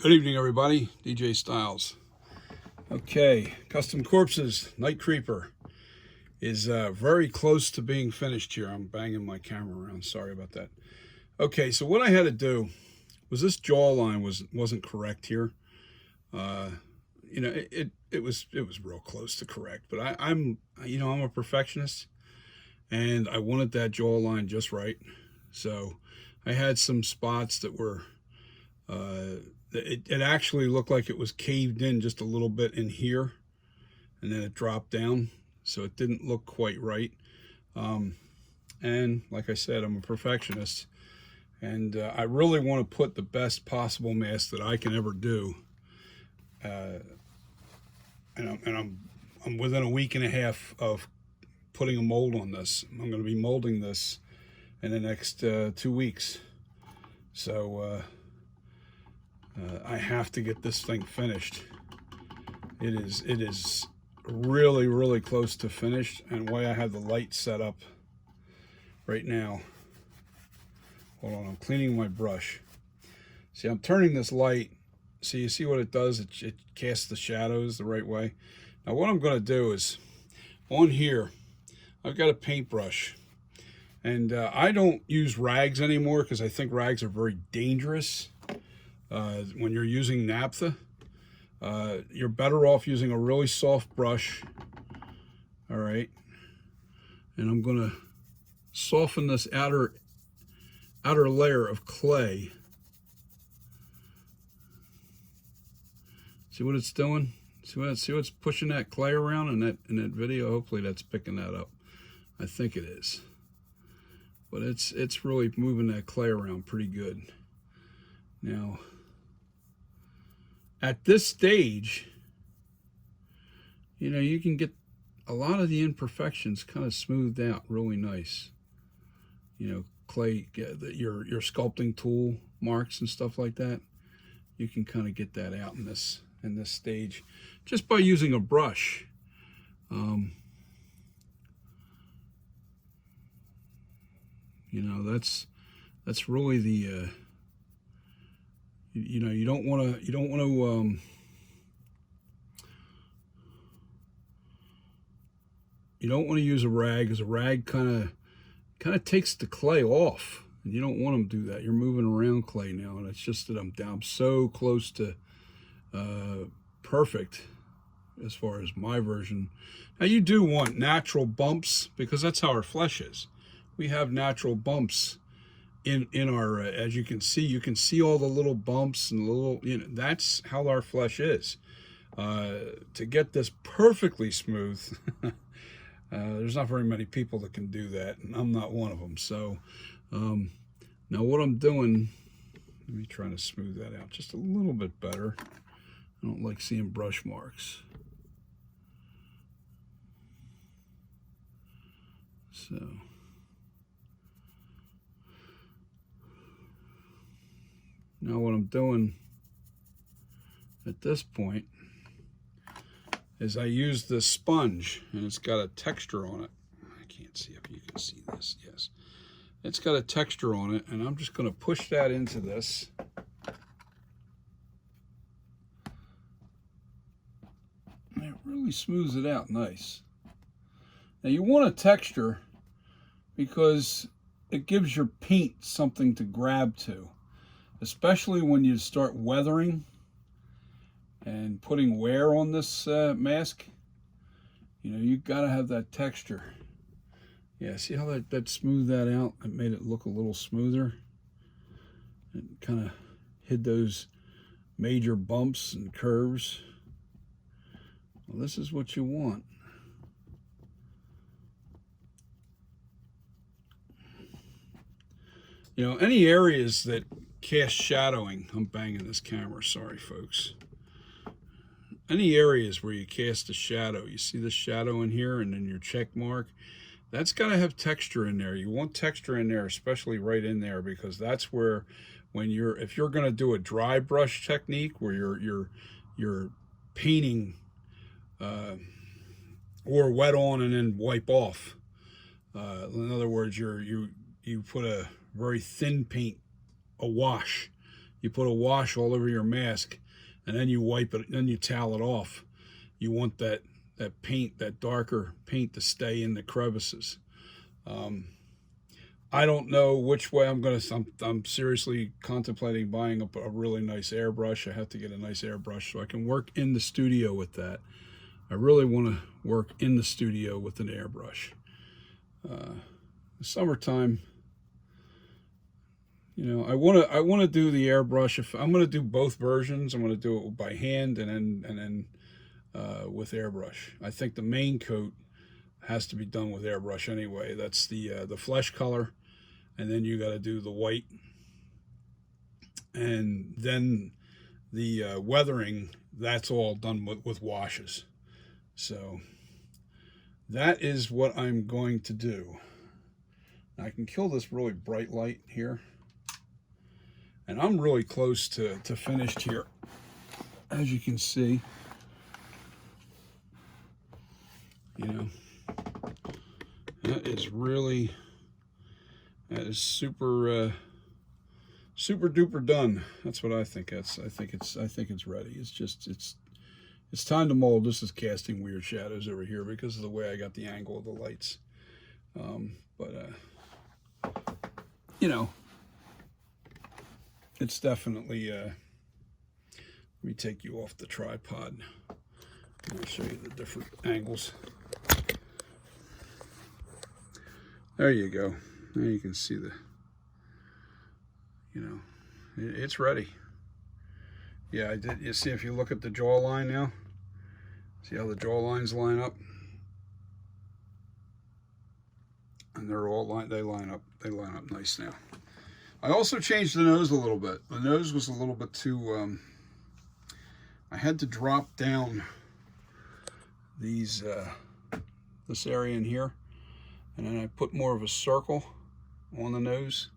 Good evening, everybody. DJ Styles. Okay, Custom Corpses, NightCreeper is very close to being finished here. I'm banging my camera around. Sorry about that. Okay, so what I had to do was this jawline wasn't correct here. You know, it was real close to correct, but I'm a perfectionist, and I wanted that jawline just right. So I had some spots that were it actually looked like it was caved in just a little bit in here, and then it dropped down, so it didn't look quite right. And like I said, I'm a perfectionist, and I really want to put the best possible mask that I can ever do. And I'm within a week and a half of putting a mold on this. I'm going to be molding this in the next 2 weeks. So I have to get this thing finished. It is really close to finished, and the way I have the light set up right now. Hold on, I'm cleaning my brush. See, I'm turning this light. So you see what it does? It casts the shadows the right way. Now what I'm going to do is, on here, I've got a paintbrush. And I don't use rags anymore because I think rags are very dangerous when you're using naphtha. You're better off using a really soft brush. All right. And I'm going to soften this outer layer of clay. See what it's doing? See what's pushing that clay around in that video? Hopefully that's picking that up. I think it is. But it's really moving that clay around pretty good. Now, at this stage, you know, you can get a lot of the imperfections kind of smoothed out really nice. You know, clay, your sculpting tool marks and stuff like that, you can kind of get that out in this stage just by using a brush. You know, that's really the you know, you don't want to use a rag, because a rag kind of takes the clay off, and you don't want to do that. You're moving around clay now, and it's just that I'm so close to perfect as far as my version. Now you do want natural bumps, because that's how our flesh is. We have natural bumps in our as you can see all the little bumps and little, you know, that's how our flesh is. To get this perfectly smooth, there's not very many people that can do that, and I'm not one of them. So now what I'm doing, let me try to smooth that out just a little bit better. I don't like seeing brush marks. So now what I'm doing at this point is I use this sponge, and it's got a texture on it. I can't see if you can see this. Yes, it's got a texture on it, and I'm just going to push that into this. And it really smooths it out nice. Now you want a texture because it gives your paint something to grab to, especially when you start weathering and putting wear on this mask. You know, you got to have that texture. Yeah, see how that smoothed that out? It made it look a little smoother. It kind of hid those major bumps and curves. Well, this is what you want. You know, any areas that cast shadowing, I'm banging this camera, sorry folks. Any areas where you cast a shadow, you see the shadow in here and then your check mark, that's got to have texture in there. You want texture in there, especially right in there, because that's where, if you're going to do a dry brush technique where you're painting or wet on and then wipe off. In other words, you put a very thin paint, a wash, you put a wash all over your mask, and then you wipe it, then you towel it off. You want that paint, that darker paint, to stay in the crevices. I don't know which way I'm seriously contemplating buying a really nice airbrush. I have to get a nice airbrush so I can work in the studio with that. I really want to work in the studio with an airbrush. The summertime, you know, I want to do the airbrush. If I'm going to do both versions, I'm going to do it by hand and then with airbrush. I think the main coat has to be done with airbrush anyway. That's the flesh color, and then you got to do the white, and then the weathering. That's all done with washes. So that is what I'm going to do. I can kill this really bright light here, and I'm really close to finished here, as you can see. You know, that is super super duper done. That's what I think. I think it's ready. It's time to mold. This is casting weird shadows over here because of the way I got the angle of the lights. You know, it's definitely, let me take you off the tripod. I'll show you the different angles. There you go. Now you can see you know, it's ready. Yeah, I did. You see, if you look at the jawline now, see how the jaw lines line up? And they're all they line up nice now. I also changed the nose a little bit. The nose was a little bit too, I had to drop down these, this area in here, and then I put more of a circle on the nose.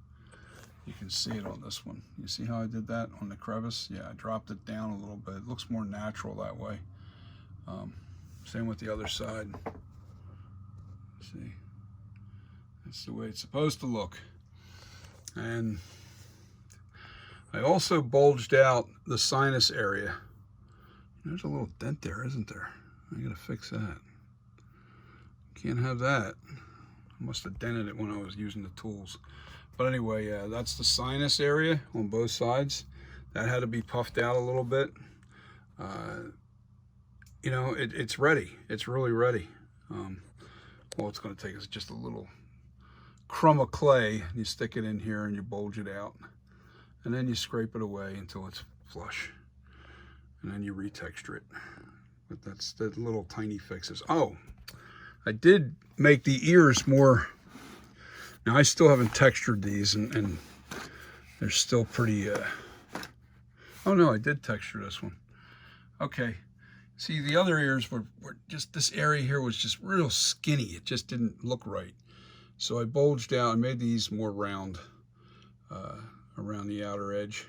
You can see it on this one. You see how I did that on the crevice? Yeah, I dropped it down a little bit. It looks more natural that way. Same with the other side. See, that's the way it's supposed to look. And I also bulged out the sinus area. There's a little dent there, isn't there? I gotta fix that. Can't have that. I must have dented it when I was using the tools. But anyway, that's the sinus area on both sides. That had to be puffed out a little bit. You know, it's ready. It's really ready. All it's going to take is just a little crumb of clay. You stick it in here and you bulge it out. And then you scrape it away until it's flush. And then you retexture it. But that's the little tiny fixes. Oh, I did make the ears more. Now, I still haven't textured these, and they're still pretty, oh no, I did texture this one. Okay, see, the other ears were just, this area here was just real skinny. It just didn't look right. So I bulged out, I made these more round, around the outer edge.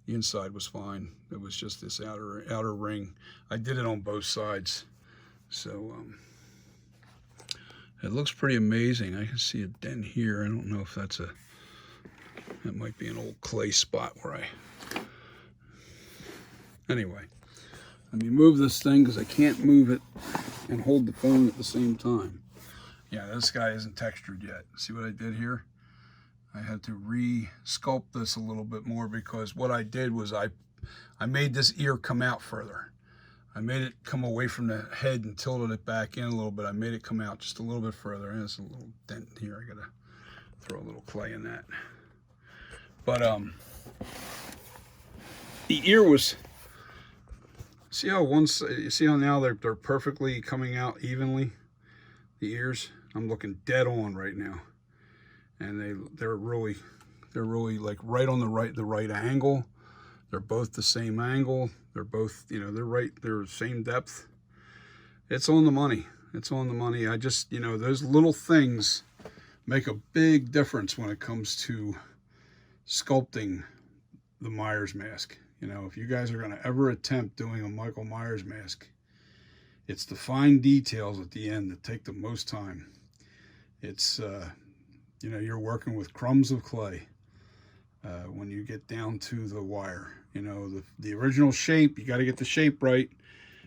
The inside was fine. It was just this outer ring. I did it on both sides. So, it looks pretty amazing. I can see a dent here. I don't know if that might be an old clay spot where anyway, let me move this thing because I can't move it and hold the phone at the same time. Yeah, this guy isn't textured yet. See what I did here? I had to re-sculpt this a little bit more because what I did was I made this ear come out further. I made it come away from the head and tilted it back in a little bit. I made it come out just a little bit further. And there's a little dent here. I gotta throw a little clay in that. But the ear was, see how you see how now they're perfectly coming out evenly? The ears, I'm looking dead on right now. And they're really like right on the right angle. They're both the same angle. They're both, you know, they're the same depth. It's on the money. It's on the money. I just, you know, those little things make a big difference when it comes to sculpting the Myers mask. You know, if you guys are going to ever attempt doing a Michael Myers mask, it's the fine details at the end that take the most time. It's, you know, you're working with crumbs of clay. when you get down to the wire. You know, the original shape, you got to get the shape right.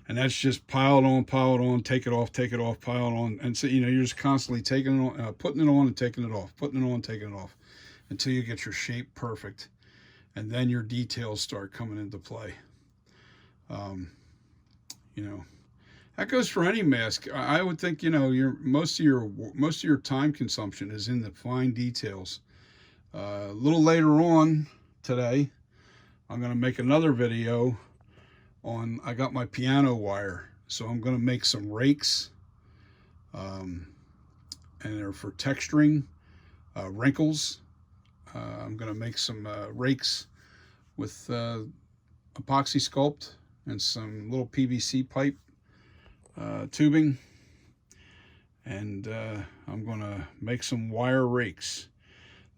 And that's just pile it on, take it off, pile it on. And so, you know, you're just constantly taking it on, putting it on and taking it off, putting it on, taking it off until you get your shape perfect. And then your details start coming into play. You know, that goes for any mask. I would think, you know, most of your time consumption is in the fine details. A little later on today, I'm going to make another video on, I got my piano wire, so I'm going to make some rakes, and they're for texturing wrinkles. I'm going to make some rakes with epoxy sculpt and some little PVC pipe tubing, and I'm going to make some wire rakes.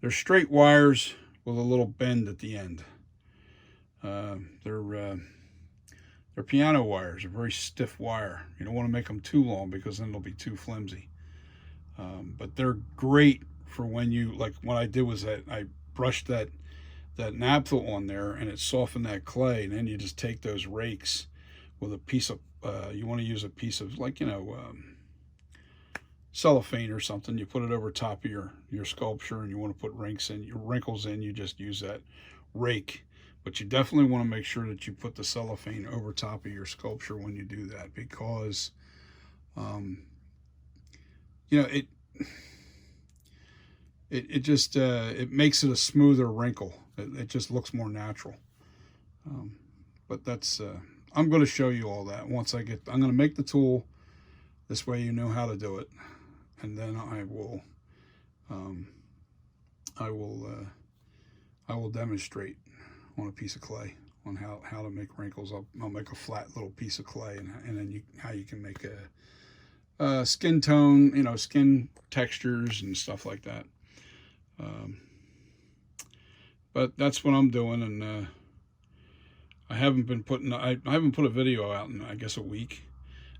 They're straight wires with a little bend at the end. They're piano wires, a very stiff wire. You don't want to make them too long because then they'll be too flimsy. But they're great for when you, like what I did was that I brushed that naphtha on there and it softened that clay, and then you just take those rakes with a piece of, you want to use a piece of, like, you know, cellophane or something. You put it over top of your sculpture, and you want to put wrinkles in, you just use that rake. But you definitely want to make sure that you put the cellophane over top of your sculpture when you do that, because you know, it just it makes it a smoother wrinkle. It just looks more natural. But that's I'm going to show you all that once I'm going to make the tool. This way you know how to do it, and then I will demonstrate on a piece of clay on how to make wrinkles. I'll make a flat little piece of clay, and then how you can make a skin tone, you know, skin textures and stuff like that. But that's what I'm doing, and I haven't put a video out in, I guess, a week,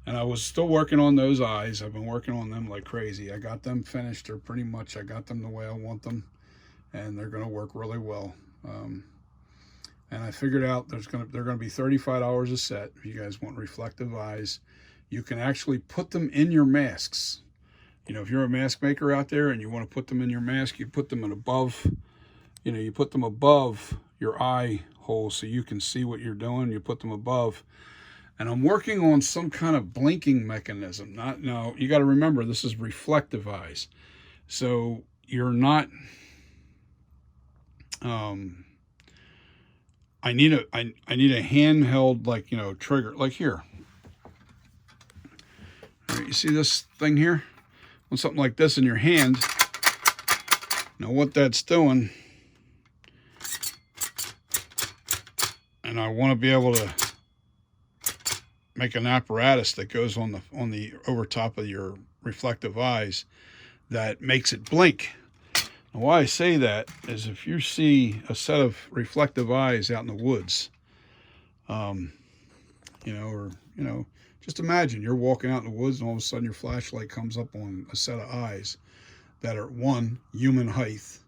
and I was still working on those eyes. I've been working on them like crazy. I got them finished. They're pretty much, I got them the way I want them, and they're going to work really well. And I figured out they're going to be $35 a set. If you guys want reflective eyes, you can actually put them in your masks. You know, if you're a mask maker out there and you want to put them in your mask, you put them above, you know, you put them above your eye hole so you can see what you're doing. You put them above. And I'm working on some kind of blinking mechanism. Now, you got to remember, this is reflective eyes. So you're not, I need a handheld, like, you know, trigger, like here. All right, you see this thing here? With something like this in your hand. Now what that's doing, and I want to be able to make an apparatus that goes on the over top of your reflective eyes that makes it blink. Now, why I say that is, if you see a set of reflective eyes out in the woods, you know, or, you know, just imagine you're walking out in the woods and all of a sudden your flashlight comes up on a set of eyes that are human height,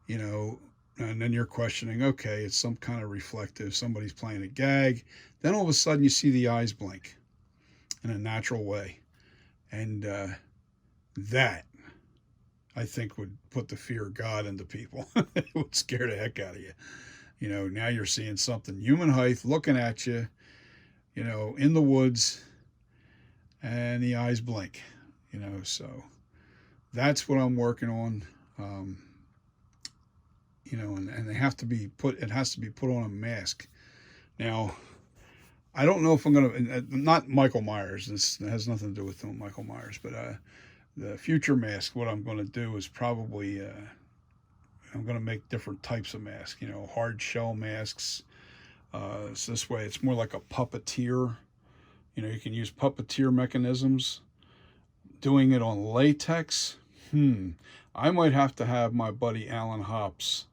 you know, and then you're questioning, okay, it's some kind of reflective, somebody's playing a gag. Then all of a sudden you see the eyes blink in a natural way. And that, I think, would put the fear of God into people. It would scare the heck out of you. You know, now you're seeing something human height looking at you, you know, in the woods, and the eyes blink, you know. So that's what I'm working on. You know, and they have to be it has to be put on a mask. Now, I don't know if I'm going to, not Michael Myers, this has nothing to do with Michael Myers, but the future mask, what I'm going to do is probably, I'm going to make different types of masks, you know, hard shell masks. So this way it's more like a puppeteer. You know, you can use puppeteer mechanisms. Doing it on latex, I might have to have my buddy Alan Hops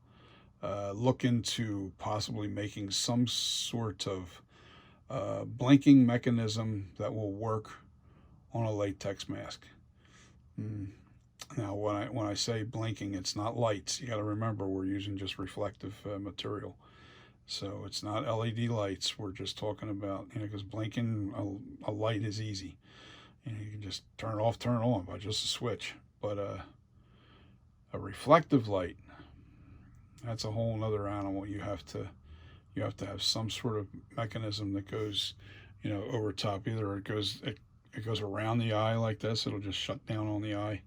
look into possibly making some sort of blinking mechanism that will work on a latex mask. Now, when I say blinking, it's not lights. You got to remember we're using just reflective material. So it's not LED lights. We're just talking about, because blinking a light is easy. You can just turn it off, turn it on by just a switch. But a reflective light, that's a whole other animal. You have to have some sort of mechanism that goes, over top. Either it goes around the eye like this. It'll just shut down on the eye.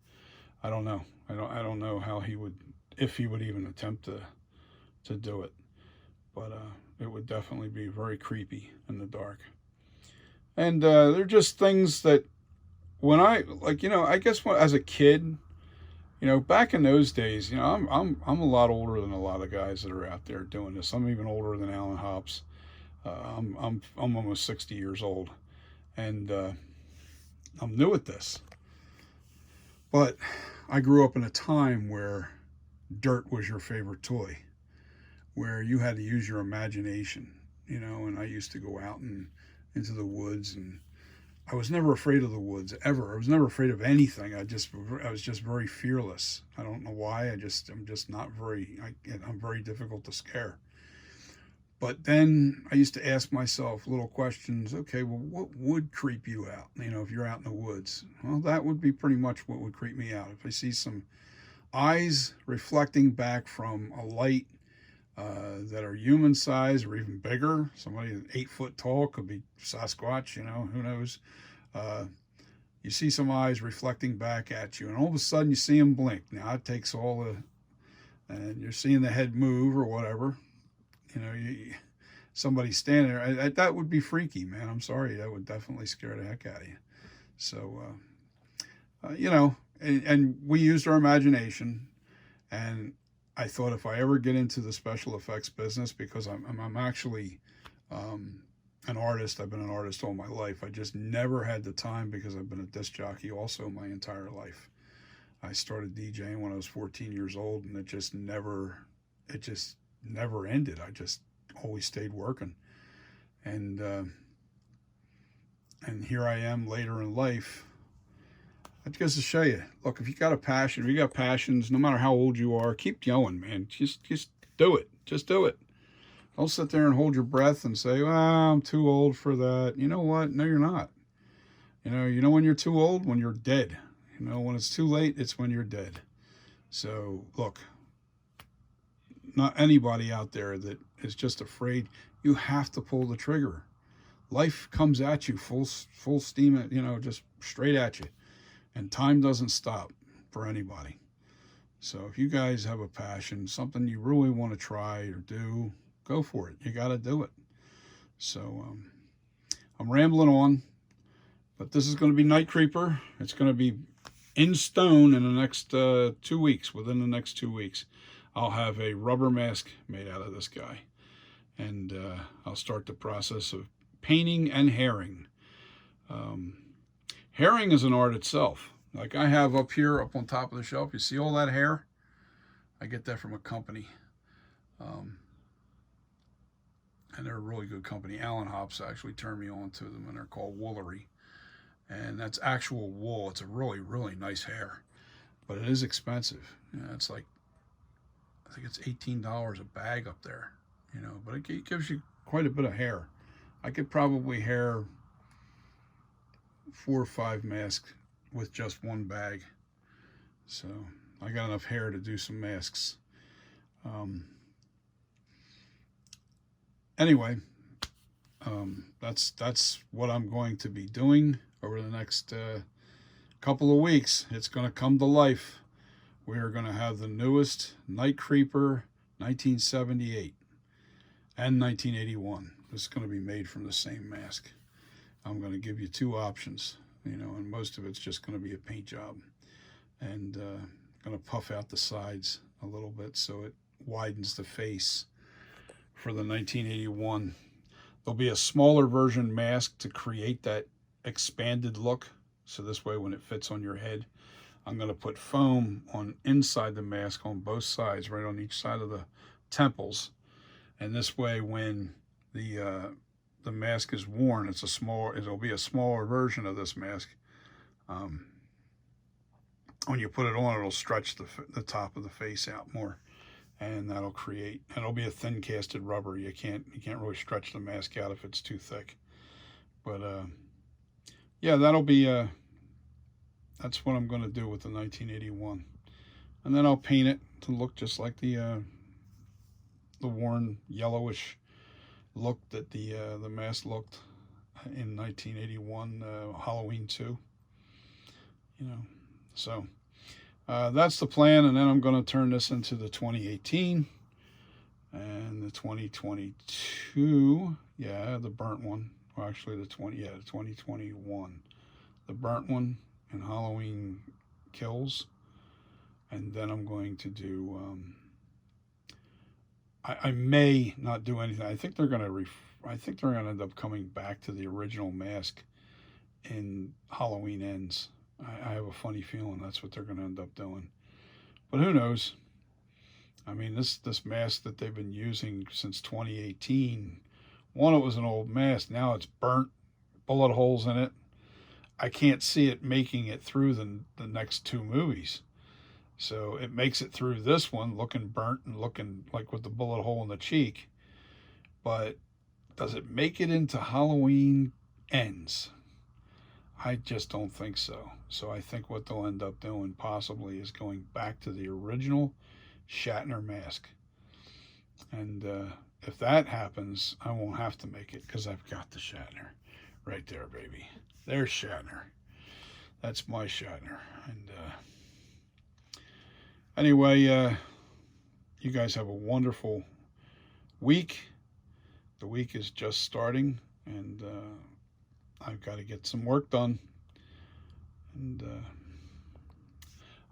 I don't know. I don't know how he would, if he would even attempt to do it. But it would definitely be very creepy in the dark. And they're just things that when I I guess as a kid, back in those days, I'm a lot older than a lot of guys that are out there doing this. I'm even older than Alan Hops. I'm almost 60 years old, and I'm new at this. But I grew up in a time where dirt was your favorite toy, where you had to use your imagination, and I used to go out and into the woods, and I was never afraid of the woods ever. I was never afraid of anything. I was just very fearless. I don't know why. I'm just not very. I'm very difficult to scare. But then I used to ask myself little questions. Okay, well, what would creep you out? If you're out in the woods, well, that would be pretty much what would creep me out. If I see some eyes reflecting back from a light that are human size or even bigger. Somebody 8 foot tall, could be Sasquatch, who knows. You see some eyes reflecting back at you, and all of a sudden you see them blink. Now it takes and you're seeing the head move or whatever. Somebody standing there. That would be freaky, man. I'm sorry. That would definitely scare the heck out of you. So, and we used our imagination, and I thought if I ever get into the special effects business, because I'm actually an artist. I've been an artist all my life. I just never had the time because I've been a disc jockey also my entire life. I started DJing when I was 14 years old, and it just never ended. I just always stayed working. And here I am later in life. That goes to show you, look, if you got a passion, if you got passions, no matter how old you are, keep going, man. Just do it. Just do it. Don't sit there and hold your breath and say, well, I'm too old for that. You know what? No, you're not. You know when you're too old? When you're dead. When it's too late, it's when you're dead. So, look, not anybody out there that is just afraid. You have to pull the trigger. Life comes at you full steam, just straight at you. And time doesn't stop for anybody. So if you guys have a passion, something you really want to try or do, go for it. You got to do it. So I'm rambling on, but this is going to be NightCreeper. It's going to be in stone in the next 2 weeks. Within the next 2 weeks, I'll have a rubber mask made out of this guy. And I'll start the process of painting and hairing. Hairing is an art itself. Like I have up here, up on top of the shelf, you see all that hair? I get that from a company. And they're a really good company. Alan Hops actually turned me on to them, and they're called Woolery. And that's actual wool. It's a really, really nice hair. But it is expensive. It's like, I think it's $18 a bag up there. But it gives you quite a bit of hair. I could probably hair 4 or 5 masks with just one bag. So I got enough hair to do some masks. Anyway, that's what I'm going to be doing over the next couple of weeks. It's going to come to life. We are going to have the newest NightCreeper 1978 and 1981. It's going to be made from the same mask. I'm going to give you 2 options, and most of it's just going to be a paint job. And going to puff out the sides a little bit so it widens the face for the 1981. There'll be a smaller version mask to create that expanded look. So this way when it fits on your head, I'm going to put foam on inside the mask on both sides, right on each side of the temples. And this way when the mask is worn, it'll be a smaller version of this mask. when you put it on, it'll stretch the top of the face out more, and that'll create. And it'll be a thin casted rubber. You can't really stretch the mask out if it's too thick. But yeah, that'll be that's what I'm going to do with the 1981, and then I'll paint it to look just like the worn yellowish look that the mask looked in 1981 Halloween 2. You know, so that's the plan, and then I'm going to turn this into the 2018 and the 2022. Yeah, the burnt one. Well, actually, the 2021, the burnt one and Halloween Kills, and then I'm going to do. I may not do anything. I think they're going to. I think they're going to end up coming back to the original mask in Halloween Ends. I have a funny feeling that's what they're going to end up doing, but who knows? I mean, this mask that they've been using since 2018. One, it was an old mask. Now it's burnt, bullet holes in it. I can't see it making it through the next two movies. So it makes it through this one looking burnt and looking like with the bullet hole in the cheek. But does it make it into Halloween Ends? I just don't think so. So I think what they'll end up doing possibly is going back to the original Shatner mask. And if that happens, I won't have to make it because I've got the Shatner right there, baby. There's Shatner. That's my Shatner. And anyway, you guys have a wonderful week. The week is just starting, and I've got to get some work done. And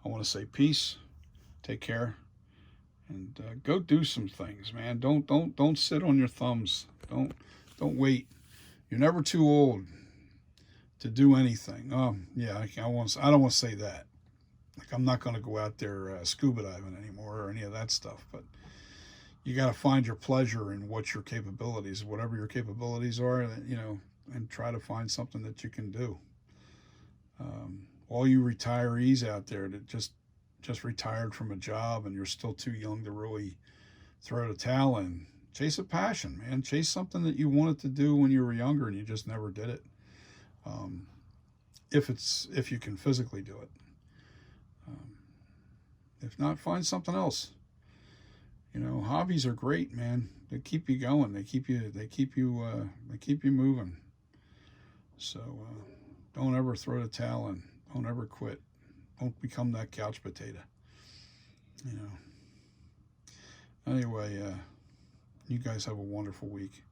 I want to say peace. Take care. And go do some things, man. Don't sit on your thumbs. Don't wait. You're never too old to do anything. Yeah, I don't want to say that. Like, I'm not going to go out there scuba diving anymore or any of that stuff. But you got to find your pleasure in what your capabilities, whatever your capabilities are, you know, and try to find something that you can do. All you retirees out there that just retired from a job and you're still too young to really throw the towel in, chase a passion, man. Chase something that you wanted to do when you were younger and you just never did it. If you can physically do it. If not, find something else. You know, hobbies are great, man. They keep you going. They keep you moving. So don't ever throw the towel in. Don't ever quit. Don't become that couch potato. You know. Anyway, you guys have a wonderful week.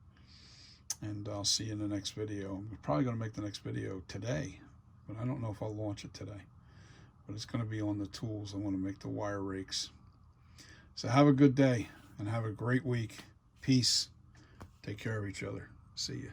And I'll see you in the next video. I'm probably going to make the next video today, but I don't know if I'll launch it today. But it's going to be on the tools. I want to make the wire rakes. So have a good day and have a great week. Peace. Take care of each other. See you.